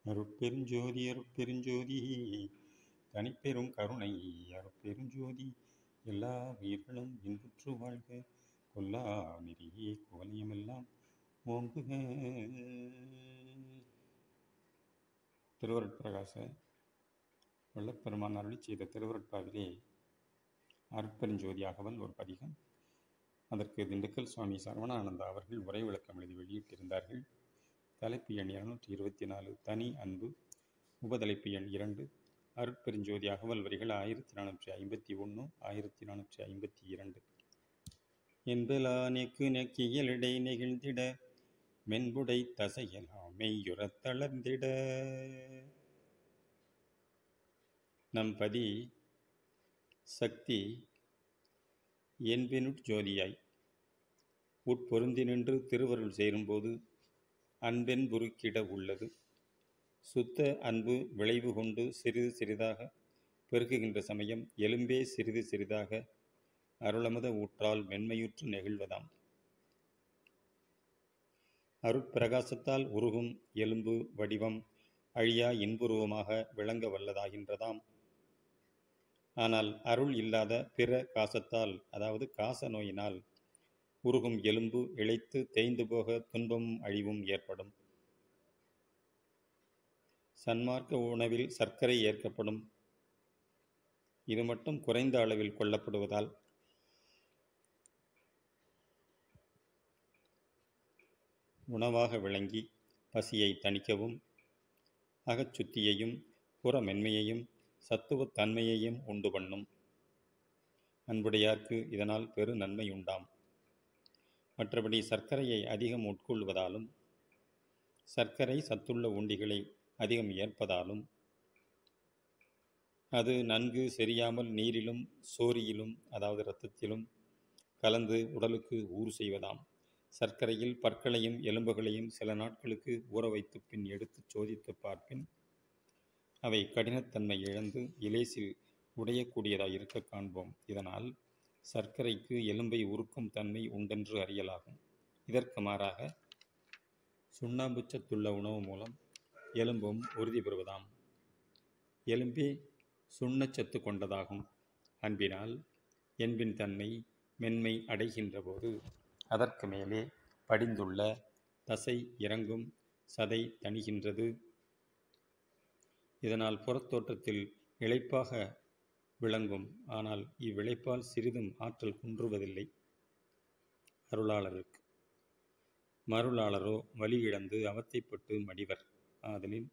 அருட்பெருஞ்சோதி அருட்பெருஞ்சோதி தனிப்பெரும் கருணை அருட்பெருஞ்சோதி எல்லா உயிர்களும் இன்புற்று வாழ்க கொல்லா நெறியே குவலியமெல்லாம் ஓங்குக. திருவருட்பிரகாச வள்ளற்பெருமான் அருளி செய்த திருவருட்பாவிலே அருட்பெருஞ்சோதி அகவல் ஒரு பதிகம். அதற்கு திண்டுக்கல் சுவாமி சரவணானந்தா அவர்கள் உரை விளக்கம் எழுதி வெளியிட்டிருந்தார்கள். தலைப்பு எண் 224 தனி அன்பு. உபதலைப்பு எண் 2 அருட்பெருஞ்சோதி அகவல் வரிகள் 1451 1452. என்பலா நெக்கு நெக்கியலிடை நெகிழ்ந்திட மென்புடை தசையலாம் மெய்யுறத் தளர்ந்திட. நம் பதி சக்தி என்பினுட் ஜோதியாய் உட்பொருந்தி நின்று திருவருள் சேரும்போது அன்பென் புருக்கிட உள்ளது. சுத்த அன்பு விளைவு கொண்டு சிறிது சிறிதாக பெருகுகின்ற சமயம் எலும்பே சிறிது சிறிதாக அருளமத ஊற்றால் மென்மையுற்று நெகிழ்வதாம். அருட்பிரகாசத்தால் உருகும் எலும்பு வடிவம் அழியா இன்புருவமாக விளங்க வல்லதாகின்றதாம். ஆனால் அருள் இல்லாத பிற காசத்தால், அதாவது காச நோயினால் உருகும் எலும்பு இழைத்து தேய்ந்து போக துன்பமும் அழிவும் ஏற்படும். சன்மார்க்க உணவில் சர்க்கரை ஏற்கப்படும். இது மட்டும் குறைந்த அளவில் கொள்ளப்படுவதால் உணவாக விளங்கி பசியை தணிக்கவும் அகச்சுத்தியையும் புற மென்மையையும் சத்துவத்தன்மையையும் உண்டு பண்ணும். அன்புடையார்க்கு இதனால் பெரு நன்மை உண்டாம். மற்றபடி சர்க்கரையை அதிகம் உட்கொள்வதாலும் சர்க்கரை சத்துள்ள உண்டிகளை அதிகம் ஏற்பதாலும் அது நன்கு செரியாமல் நீரிலும் சோரியிலும், அதாவது இரத்தத்திலும் கலந்து உடலுக்கு ஊறு செய்வதாம். சர்க்கரையில் பற்களையும் எலும்புகளையும் சில நாட்களுக்கு ஊற வைத்து பின் எடுத்து சோதித்து பார்ப்பின் அவை கடினத்தன்மை இழந்து இலேசில் உடையக்கூடியதாய் இருக்க காண்போம். இதனால் சர்க்கரைக்கு எலும்பை உருக்கும் தன்மை உண்டென்று அறியலாகும். இதற்கு மாறாக சுண்ணாம்பு சத்துள்ள உணவு மூலம் எலும்பும் உறுதி பெறுவதாம். எலும்பே சுண்ணச்சத்து கொண்டதாகும். அன்பினால் என்பின் தன்மை மென்மை அடைகின்ற போது அதற்கு மேலே படிந்துள்ள தசை இறங்கும், சதை தணிகின்றது. இதனால் புறத்தோற்றத்தில் இளைப்பாக விளங்கும். ஆனால் இவ்விளைப்பால் சிறிதும் ஆற்றல் குன்றுவதில்லை அருளாளருக்கு. மருளாளரோ வலி இழந்து அவத்தைப்பட்டு மடிவர். ஆதலின்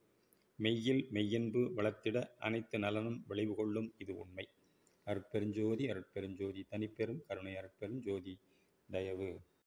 மெய்யில் மெய்யன்பு வளர்த்திட அனைத்து நலனும் விளைவு கொள்ளும். இது உண்மை. அருட்பெருஞ்சோதி அருட்பெருஞ்சோதி தனிப்பெரும் கருணை அருட்பெருஞ்சோதி தயவு.